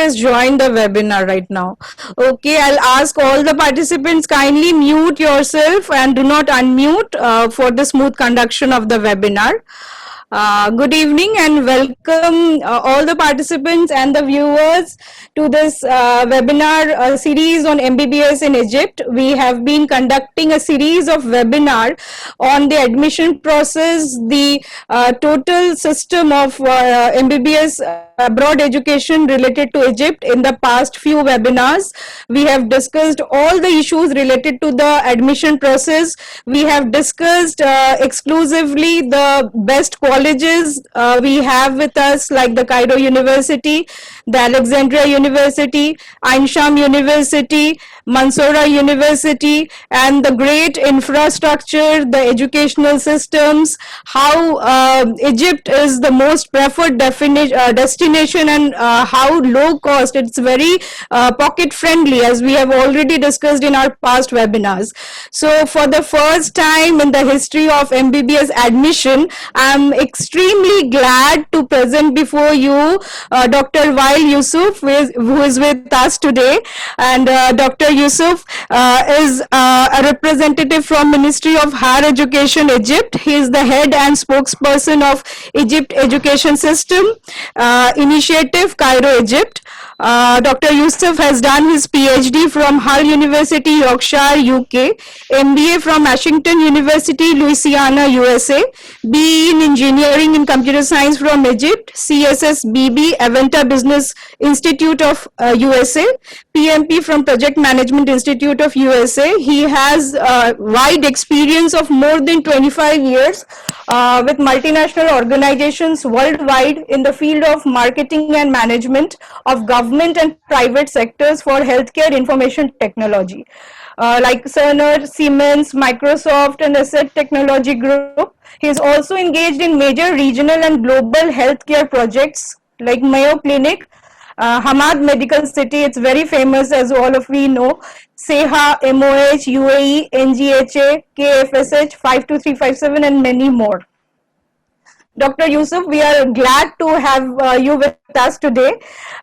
has joined the webinar right now. Okay, I'll ask all the participants kindly mute yourself and do not unmute for the smooth conduction of the webinar. Good evening and welcome all the participants and the viewers to this webinar series on MBBS in Egypt. We have been conducting a series of webinar on the admission process, the total system of MBBS abroad education related to Egypt. In the past few webinars, we have discussed all the issues related to the admission process. We have discussed exclusively the best colleges we have with us, like the Cairo University, the Alexandria University, Ain Sham University, Mansoura University, and the great infrastructure, the educational systems, how Egypt is the most preferred destination, and how low cost, it's very pocket friendly, as we have already discussed in our past webinars. So for the first time in the history of MBBS admission, I'm extremely glad to present before you Dr. W Youssef, who is with us today. And Dr. Youssef is a representative from Ministry of Higher Education, Egypt. He is the head and spokesperson of Egypt Education System Initiative, Cairo, Egypt. Dr. Youssef has done his PhD from Hull University, Yorkshire, UK, MBA from Washington University, Louisiana, USA, BE in Engineering in Computer Science from Egypt, CSSBB, Aventa Business Institute of USA, PMP from Project Management Institute of USA. He has wide experience of more than 25 years with multinational organizations worldwide in the field of marketing and management of government and private sectors for healthcare information technology, like Cerner, Siemens, Microsoft, and Asset Technology Group. He is also engaged in major regional and global healthcare projects like Mayo Clinic, Hamad Medical City, it's very famous as all of we know, SEHA, MOH, UAE, NGHA, KFSH, 52357, and many more. Dr. Youssef, we are glad to have you with us today.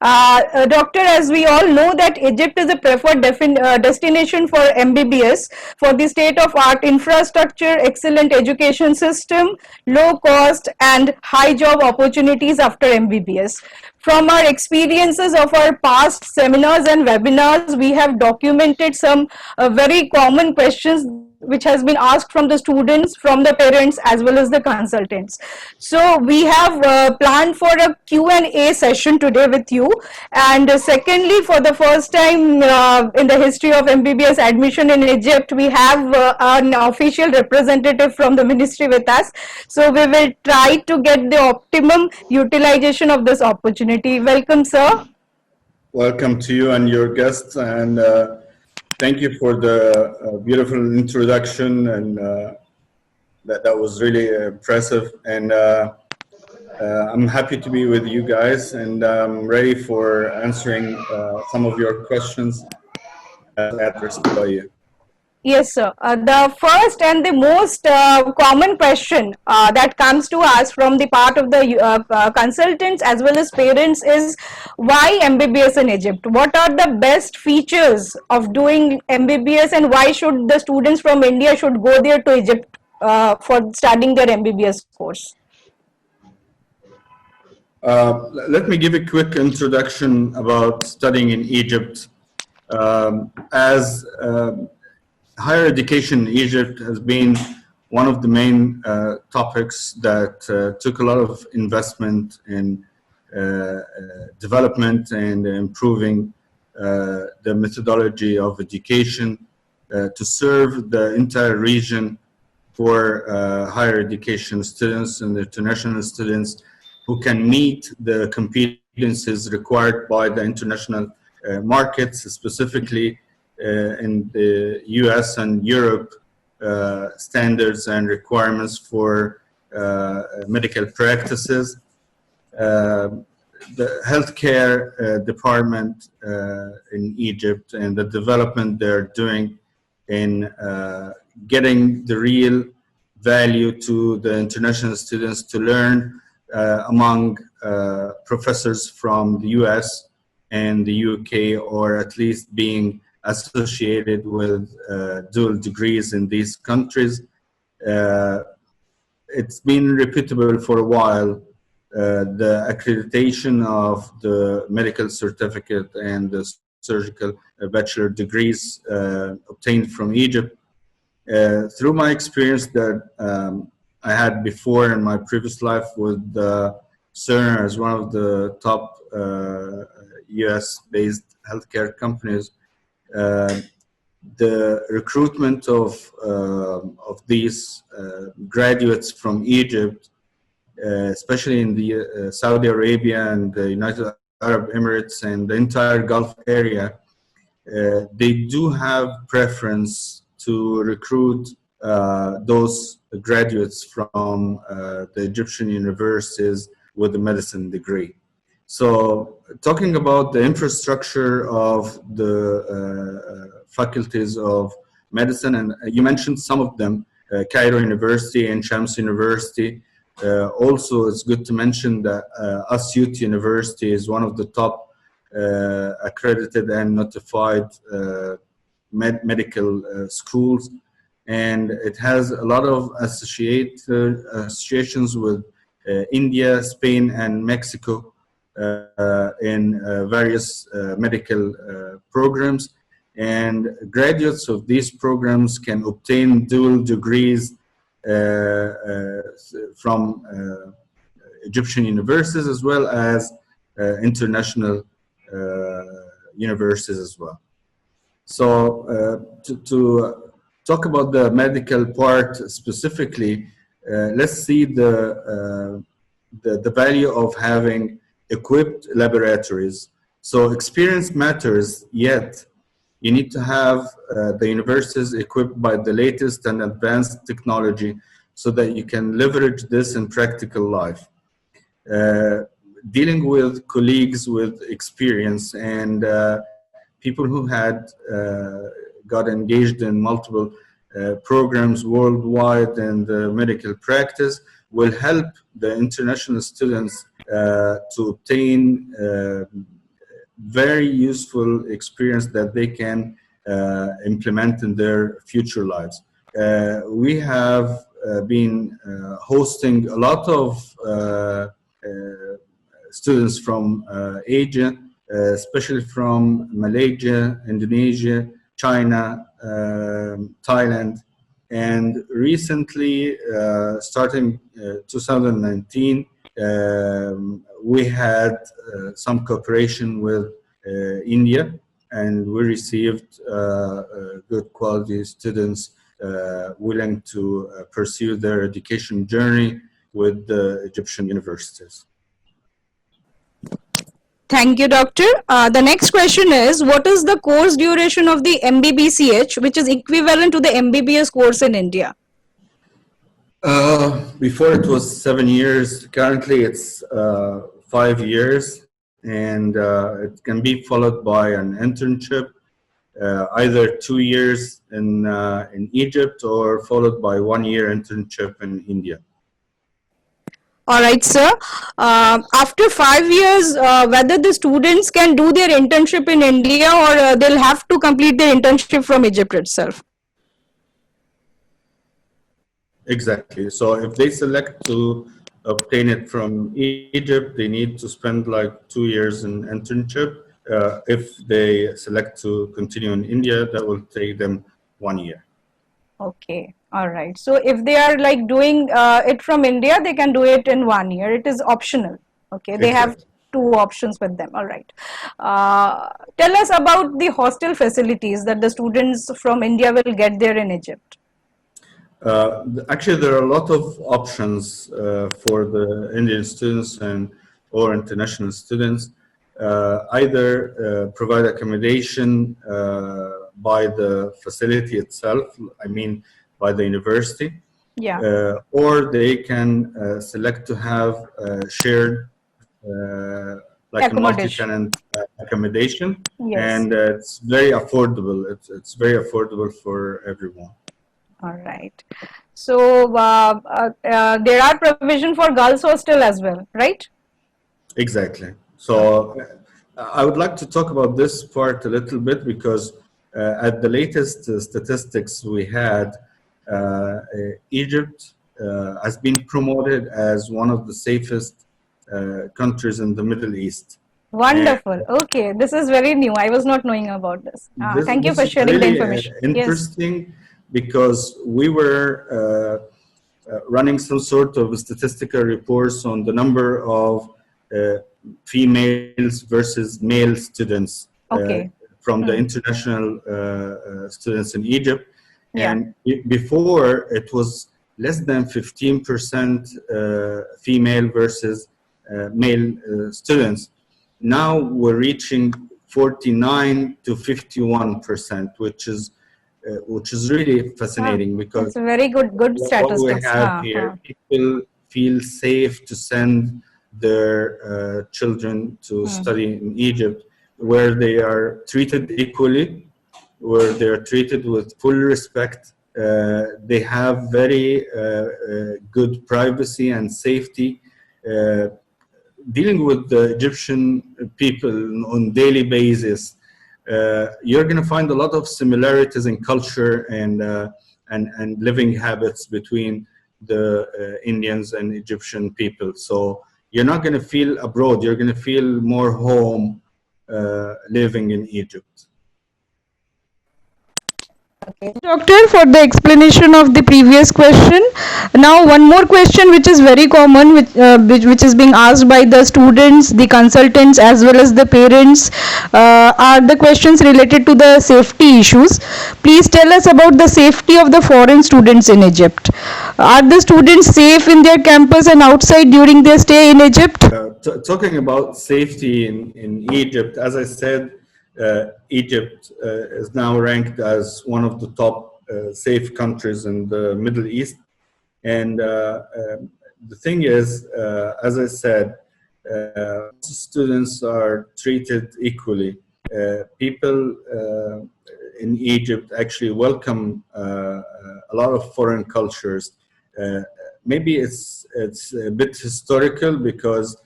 Doctor, as we all know that Egypt is a preferred destination for MBBS for the state-of-art infrastructure, excellent education system, low cost, and high job opportunities after MBBS. From our experiences of our past seminars and webinars, we have documented some very common questions which has been asked from the students, from the parents, as well as the consultants. So we have planned for a Q&A session today with you. And secondly, for the first time in the history of MBBS admission in Egypt, we have an official representative from the ministry with us. So we will try to get the optimum utilization of this opportunity. Welcome, sir. Welcome to you and your guests, and thank you for the beautiful introduction, and that was really impressive. And I'm happy to be with you guys, and I'm ready for answering some of your questions addressed by you. Yes, sir. The first and the most common question that comes to us from the part of the consultants as well as parents is, why MBBS in Egypt? What are the best features of doing MBBS, and why should the students from India should go there to Egypt for studying their MBBS course? Let me give a quick introduction about studying in Egypt. Higher education in Egypt has been one of the main topics that took a lot of investment in development and improving the methodology of education to serve the entire region for higher education students and international students who can meet the competencies required by the international markets, specifically in the US and Europe standards and requirements for medical practices. The healthcare department in Egypt and the development they're doing in getting the real value to the international students to learn among professors from the US and the UK, or at least being associated with dual degrees in these countries. It's been reputable for a while. The accreditation of the medical certificate and the surgical bachelor degrees obtained from Egypt. Through my experience that I had before in my previous life with Cerner as one of the top US-based healthcare companies, the recruitment of these graduates from Egypt, especially in the Saudi Arabia and the United Arab Emirates and the entire Gulf area, they do have preference to recruit those graduates from the Egyptian universities with a medicine degree. So talking about the infrastructure of the faculties of medicine, and you mentioned some of them, Cairo University and Shams University. Also, it's good to mention that Asyut University is one of the top accredited and notified medical schools, and it has a lot of associations with India, Spain, and Mexico in various medical programs. And graduates of these programs can obtain dual degrees from Egyptian universities as well as international universities as well. So to talk about the medical part specifically, let's see the value of having equipped laboratories. So experience matters, yet you need to have the universities equipped by the latest and advanced technology so that you can leverage this in practical life. Dealing with colleagues with experience and people who had got engaged in multiple programs worldwide in the medical practice will help the international students to obtain very useful experience that they can implement in their future lives. We have been hosting a lot of students from Asia, especially from Malaysia, Indonesia, China, Thailand, and recently, starting 2019, we had some cooperation with India, and we received good quality students willing to pursue their education journey with the Egyptian universities. Thank you, Doctor. The next question is, what is the course duration of the MBBCH, which is equivalent to the MBBS course in India? Before it was 7 years. Currently, it's 5 years, and it can be followed by an internship, either 2 years in Egypt or followed by 1 year internship in India. All right, sir. After 5 years, whether the students can do their internship in India or they'll have to complete their internship from Egypt itself? Exactly. So if they select to obtain it from Egypt, they need to spend like 2 years in internship. If they select to continue in India, that will take them 1 year. Okay. All right. So if they are like doing it from India, they can do it in 1 year. It is optional. Okay. They have two options with them. All right. Tell us about the hostel facilities that the students from India will get there in Egypt. Actually, there are a lot of options for the Indian students and or international students. Either provide accommodation by the facility itself, I mean by the university, Yeah. or they can select to have shared like a multi-tenant accommodation, Yes. and it's very affordable. It's very affordable for everyone. All right. So there are provision for girls hostel as well, right? Exactly. So I would like to talk about this part a little bit because at the latest statistics we had, Egypt has been promoted as one of the safest countries in the Middle East. And Wonderful. Okay, this is very new. I was not knowing about this. Thank you this for is sharing the really information. Yes. interesting because we were running some sort of statistical reports on the number of females versus male students Okay. from the international students in Egypt. Yeah. And before it was less than 15% female versus male students. Now we're reaching 49 to 51%, which is really fascinating because It's a very good what we statistics. have here, people feel safe to send their children to study in Egypt, where they are treated equally, where they are treated with full respect. They have very good privacy and safety. Dealing with the Egyptian people on daily basis, you're going to find a lot of similarities in culture and living habits between the Indians and Egyptian people. So you're not going to feel abroad. You're going to feel more home living in Egypt. Doctor, for the explanation of the previous question. Now, one more question which is very common, which is being asked by the students, the consultants, as well as the parents, are the questions related to the safety issues. Please tell us about the safety of the foreign students in Egypt. Are the students safe in their campus and outside during their stay in Egypt? Talking about safety in Egypt, as I said, Egypt is now ranked as one of the top safe countries in the Middle East. And the thing is, as I said, students are treated equally. People in Egypt actually welcome a lot of foreign cultures. Maybe it's a bit historical because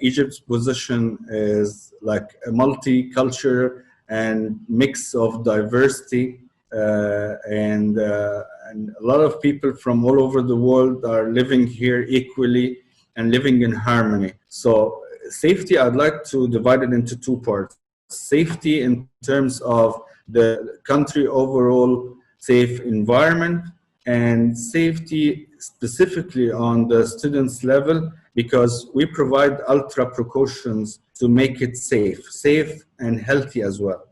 Egypt's position is like a multicultural and mix of diversity, and a lot of people from all over the world are living here equally and living in harmony. So safety, I'd like to divide it into two parts. Safety in terms of the country overall safe environment, and safety specifically on the students level, because we provide ultra precautions to make it safe and healthy as well.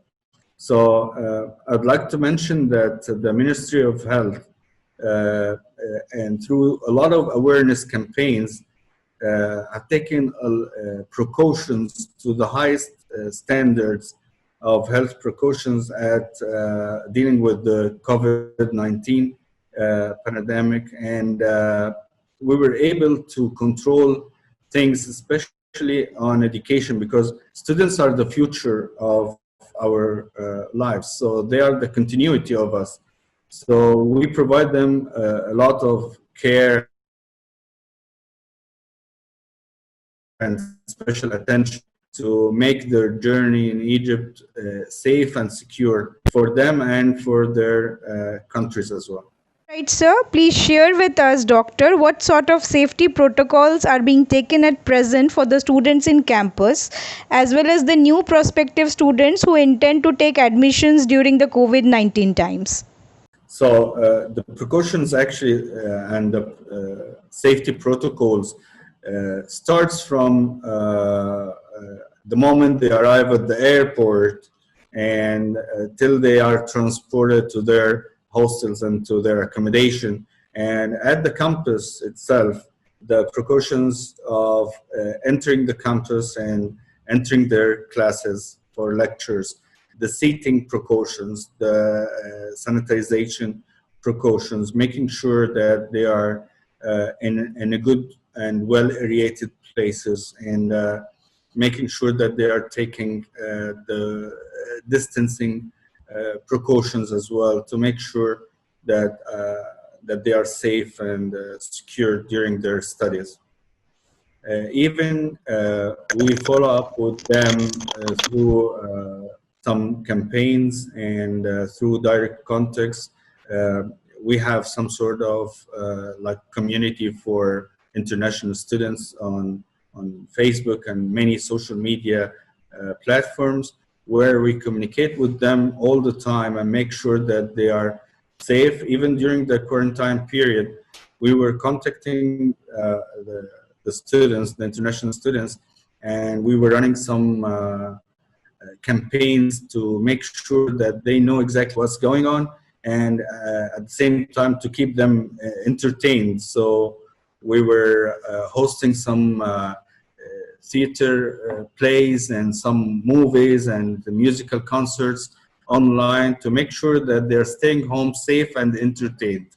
So I'd like to mention that the Ministry of Health, and through a lot of awareness campaigns, have taken precautions to the highest standards of health precautions at dealing with the COVID-19 pandemic, and we were able to control things, especially on education, because students are the future of our lives. So they are the continuity of us. So we provide them a lot of care and special attention to make their journey in Egypt safe and secure for them and for their countries as well. Right, sir. Please share with us, doctor, what sort of safety protocols are being taken at present for the students in campus, as well as the new prospective students who intend to take admissions during the COVID-19 times. So the precautions actually and the safety protocols starts from the moment they arrive at the airport and till they are transported to their hostels and to their accommodation. And at the campus itself, the precautions of entering the campus and entering their classes for lectures, the seating precautions, the sanitization precautions, making sure that they are in a good and well aerated places, and making sure that they are taking the distancing precautions as well to make sure that that they are safe and secure during their studies. Even we follow up with them through some campaigns and through direct contacts. We have some sort of like community for international students on Facebook and many social media platforms where we communicate with them all the time and make sure that they are safe. Even during the quarantine period, we were contacting the students, the international students, and we were running some campaigns to make sure that they know exactly what's going on, and at the same time to keep them entertained. So we were hosting some theater plays and some movies and musical concerts online to make sure that they're staying home safe and entertained.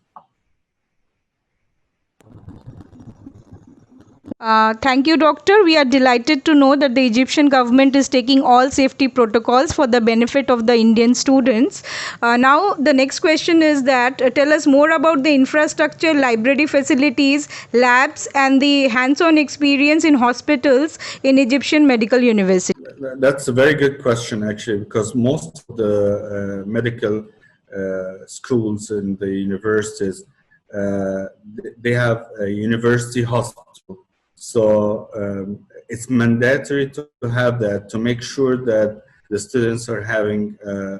Thank you, Doctor. We are delighted to know that the Egyptian government is taking all safety protocols for the benefit of the Indian students. Now, the next question is that tell us more about the infrastructure, library facilities, labs, and the hands-on experience in hospitals in Egyptian Medical University. That's a very good question, actually, because most of the medical schools and the universities, they have a university hospital. So it's mandatory to have that to make sure that the students are having a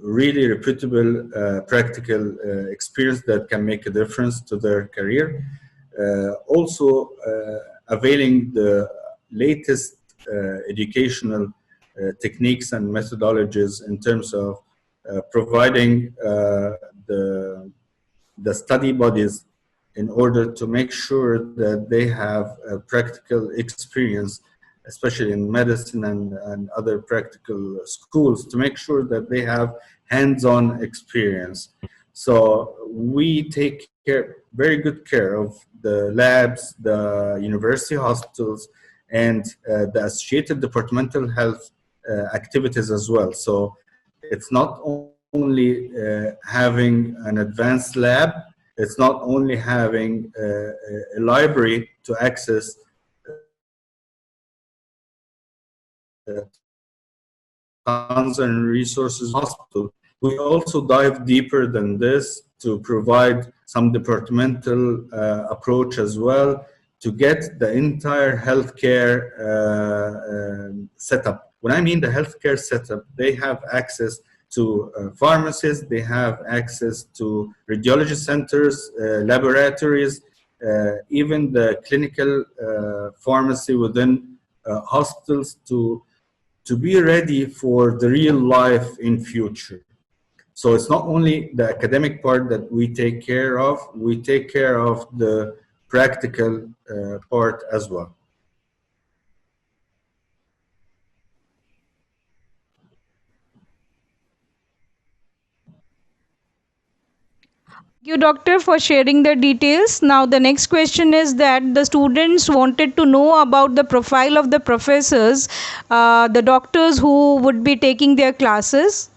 really reputable practical experience that can make a difference to their career. Also, availing the latest educational techniques and methodologies in terms of providing the study bodies in order to make sure that they have a practical experience, especially in medicine and other practical schools, to make sure that they have hands-on experience. So we take very good care of the labs, the university hospitals, and the associated departmental health activities as well. So it's not only having an advanced lab, it's not only having a library to access funds and resources hospital. We also dive deeper than this to provide some departmental approach as well to get the entire healthcare setup. When I mean the healthcare setup, they have access to pharmacies, they have access to radiology centers, laboratories, even the clinical pharmacy within hospitals to be ready for the real life in future. So it's not only the academic part that we take care of, we take care of the practical part as well. Thank you, Doctor, for sharing the details. Now, the next question is that the students wanted to know about the profile of the professors, the doctors who would be taking their classes.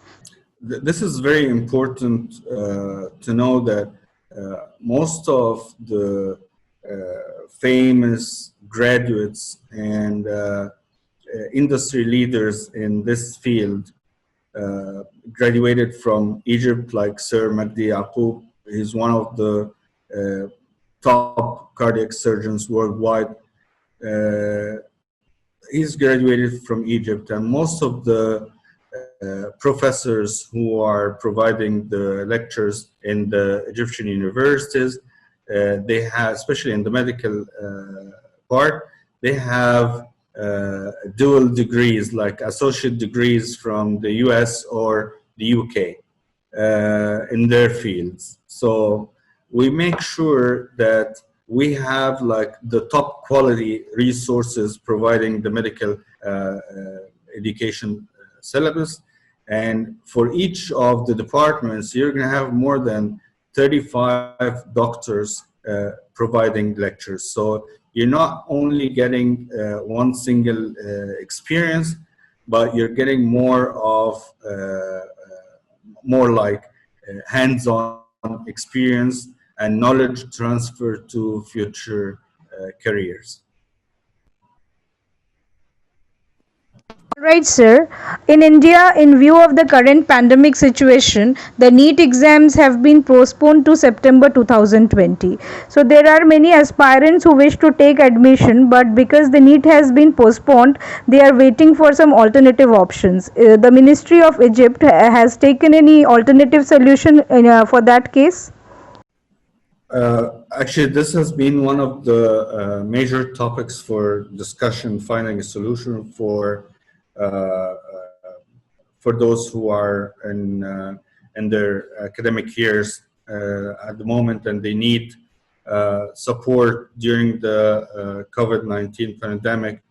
This is very important to know that most of the famous graduates and industry leaders in this field graduated from Egypt, like Sir Magdi Yaqub. He's one of the top cardiac surgeons worldwide. He's graduated from Egypt, and most of the professors who are providing the lectures in the Egyptian universities, they have, especially in the medical part, they have dual degrees, like associate degrees from the US or the UK in their fields. So we make sure that we have like the top quality resources providing the medical education syllabus. And for each of the departments, you're going to have more than 35 doctors providing lectures. So you're not only getting one single experience, but you're getting more of more like hands-on experience and knowledge transfer to future careers. Right, sir. In India, in view of the current pandemic situation, the NEET exams have been postponed to September 2020. So, there are many aspirants who wish to take admission, but because the NEET has been postponed, they are waiting for some alternative options. The Ministry of Egypt has taken any alternative solution for that case? Actually, this has been one of the major topics for discussion, finding a solution uh, for those who are in their academic years at the moment, and they need support during the COVID-19 pandemic.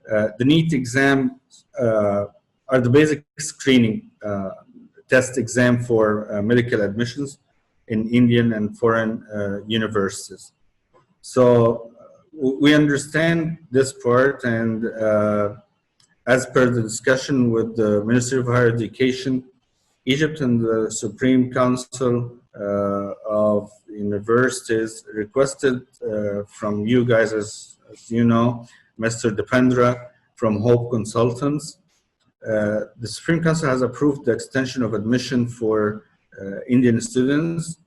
The NEET exams are the basic screening test exam for medical admissions in Indian and foreign universities. So we understand this part, and as per the discussion with the Ministry of Higher Education, Egypt and the Supreme Council of Universities requested from you guys, as you know, Mr. Dependra from Hope Consultants. The Supreme Council has approved the extension of admission for Indian students,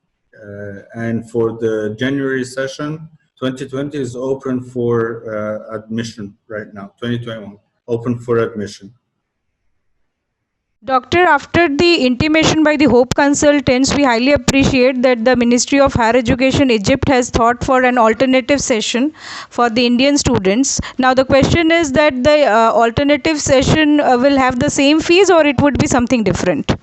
and for the January session, 2020 is open for admission right now, 2021, open for admission. Doctor, after the intimation by the Hope consultants, we highly appreciate that the Ministry of Higher Education Egypt has thought for an alternative session for the Indian students. Now, the question is that the alternative session will have the same fees or it would be something different?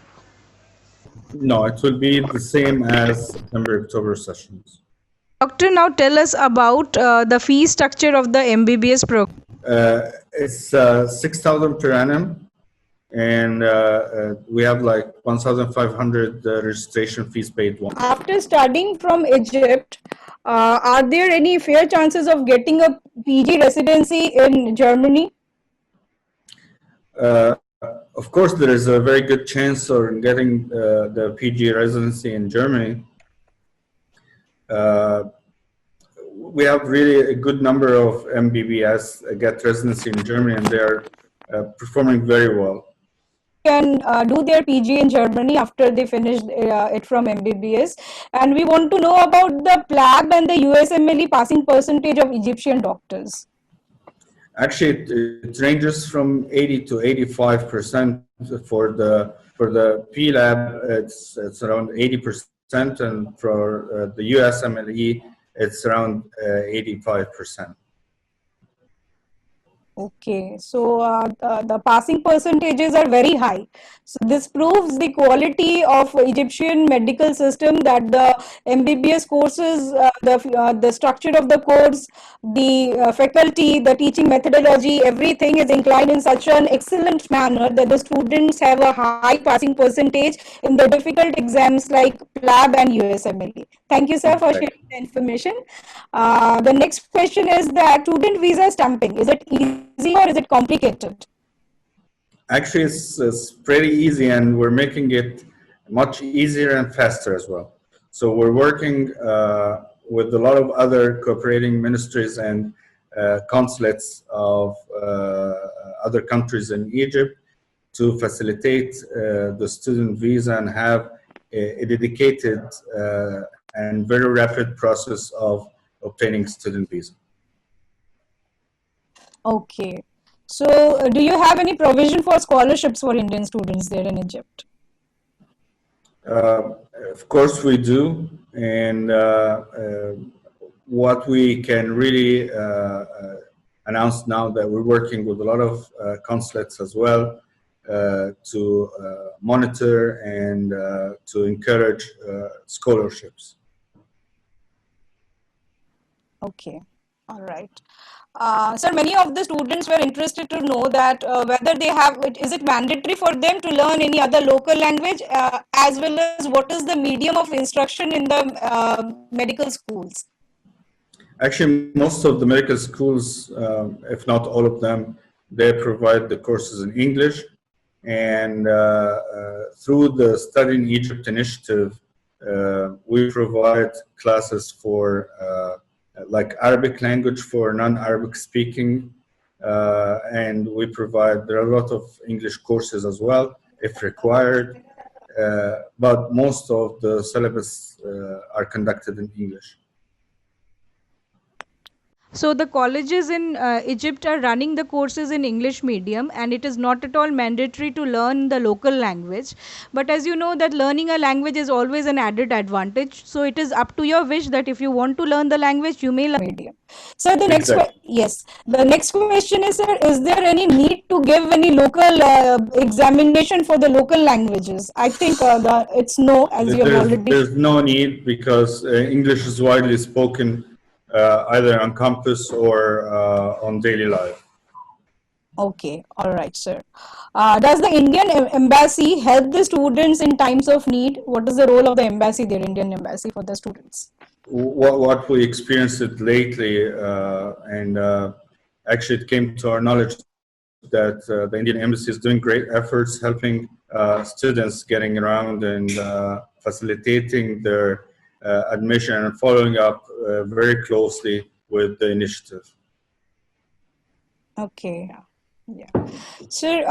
No, it will be the same as September, October sessions. Doctor, now tell us about the fee structure of the MBBS program. It's 6,000 per annum, and we have like 1,500 registration fees paid once. After studying from Egypt, are there any fair chances of getting a PG residency in Germany? Of course, there is a very good chance of getting the PG residency in Germany. We have really a good number of MBBS get residency in Germany, and they are performing very well. Can do their PG in Germany after they finish it from MBBS. And we want to know about the PLAB and the USMLE passing percentage of Egyptian doctors. Actually, it ranges from 80 to 85% for the PLAB. It's around 80%, and for the USMLE, it's around 85%. Okay, so the passing percentages are very high. So this proves the quality of Egyptian medical system, that the MBBS courses, the structure of the course, the faculty, the teaching methodology, everything is inclined in such an excellent manner that the students have a high passing percentage in the difficult exams like PLAB and USMLE. Thank you, sir, for sharing the information. The next question is that student visa stamping, is it easy or is it complicated? Actually, it's pretty easy, and we're making it much easier and faster as well. So we're working with a lot of other cooperating ministries and consulates of other countries in Egypt to facilitate the student visa and have a dedicated and very rapid process of obtaining student visa. Okay. So, do you have any provision for scholarships for Indian students there in Egypt? Of course we do, and what we can really announce now that we're working with a lot of consulates as well to monitor and to encourage scholarships. Okay, all right. Sir, many of the students were interested to know that whether they have, is it mandatory for them to learn any other local language, as well as what is the medium of instruction in the medical schools? Actually, most of the medical schools, if not all of them, they provide the courses in English. And through the Study in Egypt initiative, we provide classes for like Arabic language for non-Arabic speaking and we provide, there are a lot of English courses as well, if required, but most of the syllabus are conducted in English. So the colleges in Egypt are running the courses in English medium, and it is not at all mandatory to learn the local language. But as you know that learning a language is always an added advantage. So it is up to your wish that if you want to learn the language, you may learn medium. So the next Exactly. yes, the next question is, sir, is there any need to give any local examination for the local languages? I think it's no, as you have already. There's no need because English is widely spoken either on campus or on daily life. Okay, all right, sir. Does the Indian embassy help the students in times of need? What is the role of the embassy, their Indian embassy, for the students? What we experienced it lately, and actually it came to our knowledge that the Indian embassy is doing great efforts helping students getting around and facilitating their admission and following up very closely with the initiative. Okay, yeah. Sir,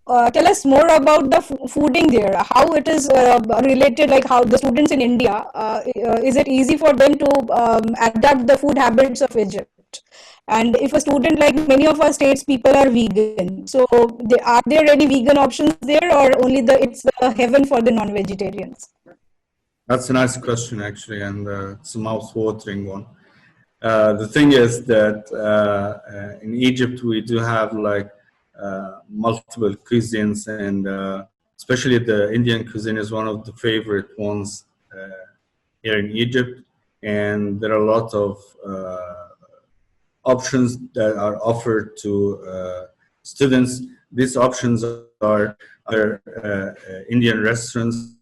tell us more about the fooding there. How it is related, like how the students in India, is it easy for them to adapt the food habits of Egypt? And if a student, like many of our states, people are vegan. So are there any vegan options there, or only it's the heaven for the non-vegetarians? That's a nice question, actually, and it's a mouth-watering one. The thing is that in Egypt we do have like multiple cuisines, and especially the Indian cuisine is one of the favorite ones here in Egypt, and there are a lot of options that are offered to students. These options are Indian restaurants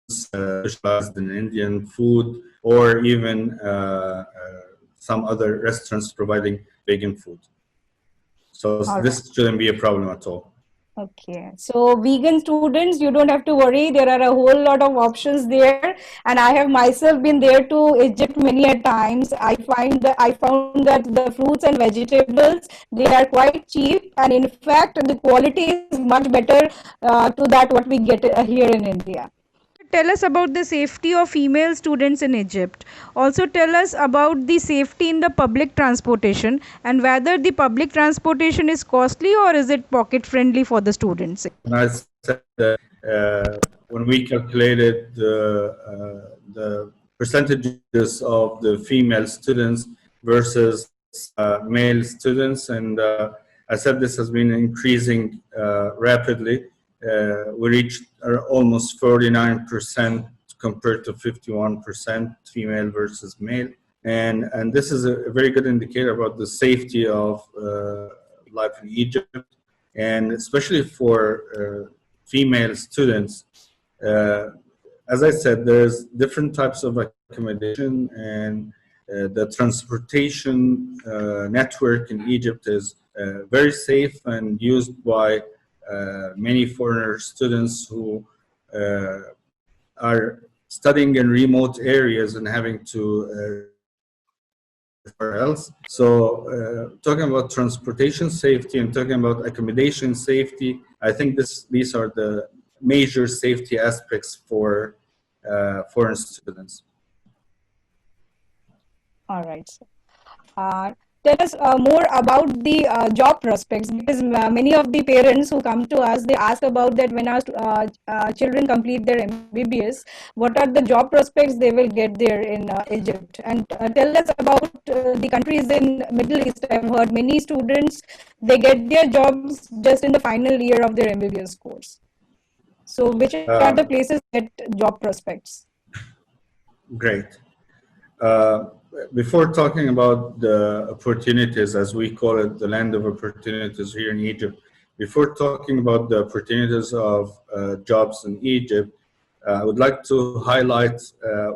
specialized in Indian food, or even some other restaurants providing vegan food. So this shouldn't be a problem at all. Okay, so vegan students, you don't have to worry. There are a whole lot of options there, and I have myself been there to Egypt many a times. I found that the fruits and vegetables, they are quite cheap, and in fact the quality is much better to that what we get here in India. Tell us about the safety of female students in Egypt. Also tell us about the safety in the public transportation, and whether the public transportation is costly or is it pocket friendly for the students. And I said that when we calculated the percentages of the female students versus male students, and I said this has been increasing rapidly. We reached almost 49% compared to 51% female versus male. And this is a very good indicator about the safety of life in Egypt, and especially for female students. As I said, there's different types of accommodation, and the transportation network in Egypt is very safe and used by many foreigner students who are studying in remote areas and having to somewhere else. So talking about transportation safety and talking about accommodation safety, I think these are the major safety aspects for foreign students. All right. Tell us more about the job prospects, because many of the parents who come to us, they ask about that when our children complete their MBBS, what are the job prospects they will get there in Egypt? And tell us about the countries in Middle East. I've heard many students, they get their jobs just in the final year of their MBBS course. So which are the places that job prospects? Great. Before talking about the opportunities, as we call it, the land of opportunities here in Egypt, before talking about the opportunities of jobs in Egypt, I would like to highlight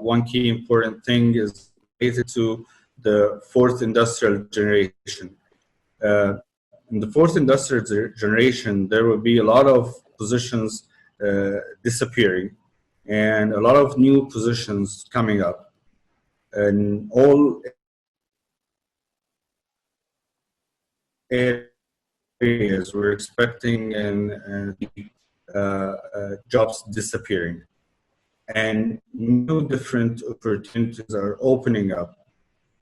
one key important thing is related to the fourth industrial generation. In the fourth industrial generation, there will be a lot of positions disappearing and a lot of new positions coming up. And all areas we're expecting jobs disappearing, and new different opportunities are opening up.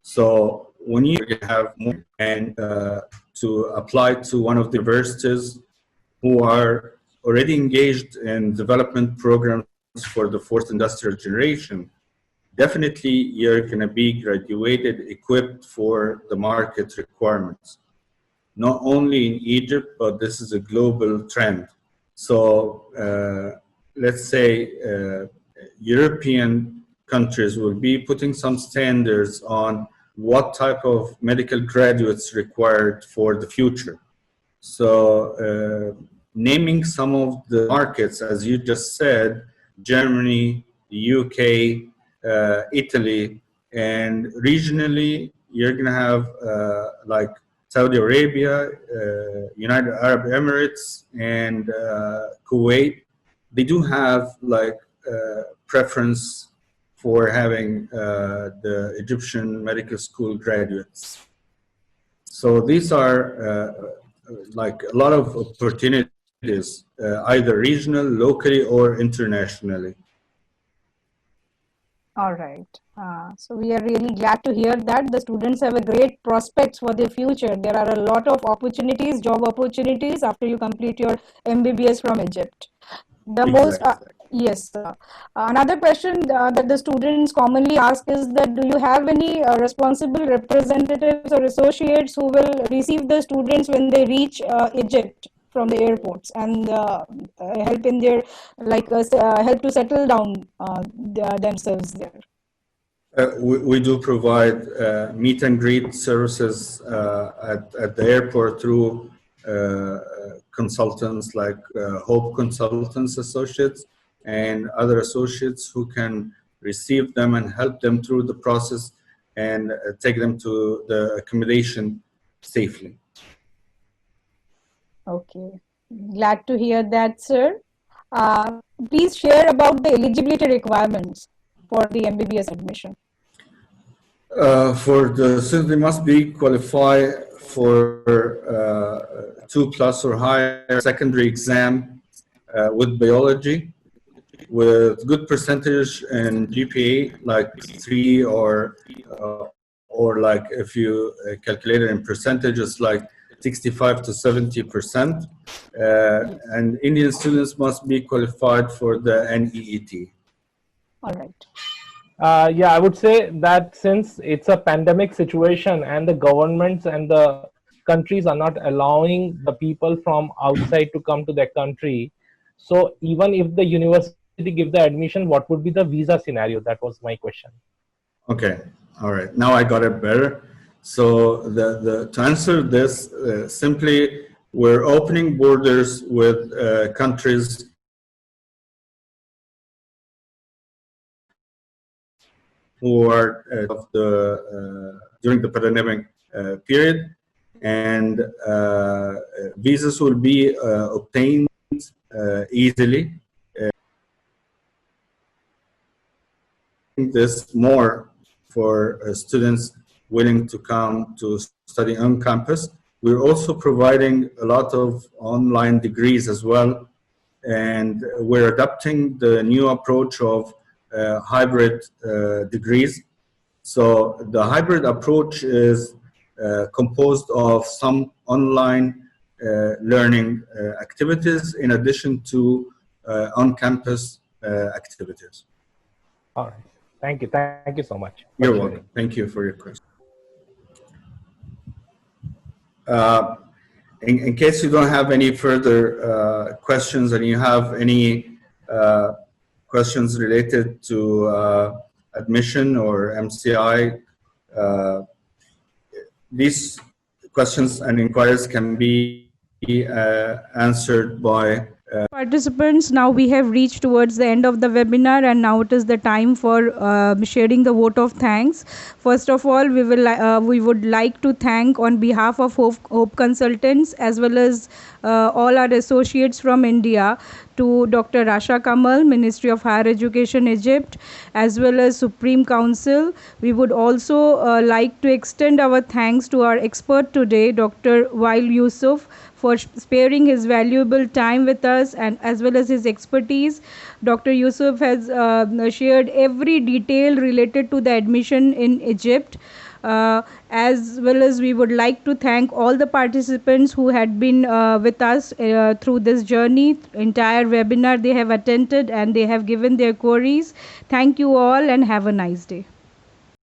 So when you have more and to apply to one of the universities who are already engaged in development programs for the fourth industrial generation, definitely you're going to be graduated, equipped for the market requirements. Not only in Egypt, but this is a global trend. So let's say European countries will be putting some standards on what type of medical graduates required for the future. So naming some of the markets, as you just said, Germany, UK, Italy, and regionally, you're going to have like Saudi Arabia, United Arab Emirates, and Kuwait. They do have like preference for having the Egyptian medical school graduates. So these are like a lot of opportunities, either regional, locally, or internationally. All right. So we are really glad to hear that the students have a great prospects for the future. There are a lot of opportunities, job opportunities after you complete your MBBS from Egypt. The most, yes. Another question that the students commonly ask is that do you have any responsible representatives or associates who will receive the students when they reach Egypt from the airports and help in their help to settle down themselves there? We do provide meet and greet services at the airport through consultants like Hope Consultants Associates and other associates who can receive them and help them through the process and take them to the accommodation safely. Okay, glad to hear that, sir. Please share about the eligibility requirements for the MBBS admission. For the student, they must be qualified for 2+ or higher secondary exam with biology, with good percentage in GPA, like 3 or like if you calculate it in percentages, like 65 to 70%. And Indian students must be qualified for the NEET. All right. Yeah, I would say that since it's a pandemic situation and the governments and the countries are not allowing the people from outside to come to their country, so even if the university give the admission, what would be the visa scenario? That was my question. Okay, all right. Now I got it better. So to answer this, simply we're opening borders with countries who are during the pandemic period, and visas will be obtained easily. This more for students willing to come to study on campus. We're also providing a lot of online degrees as well, and we're adopting the new approach of hybrid degrees. So the hybrid approach is composed of some online learning activities in addition to on-campus activities. All right. Thank you. Thank you so much. You're welcome. Thank you for your question. In case you don't have any further questions and you have any questions related to admission or MCI, these questions and inquiries can be answered by participants. Now we have reached towards the end of the webinar, and now it is the time for sharing the vote of thanks. First of all, we would like to thank on behalf of Hope Consultants as well as all our associates from India to Dr. Rasha Kamal, Ministry of Higher Education, Egypt, as well as Supreme Council. We would also like to extend our thanks to our expert today, Dr. W Youssef, for sparing his valuable time with us and as well as his expertise. Dr. Youssef has shared every detail related to the admission in Egypt. As well as we would like to thank all the participants who had been with us through this journey. Entire webinar they have attended and they have given their queries. Thank you all and have a nice day.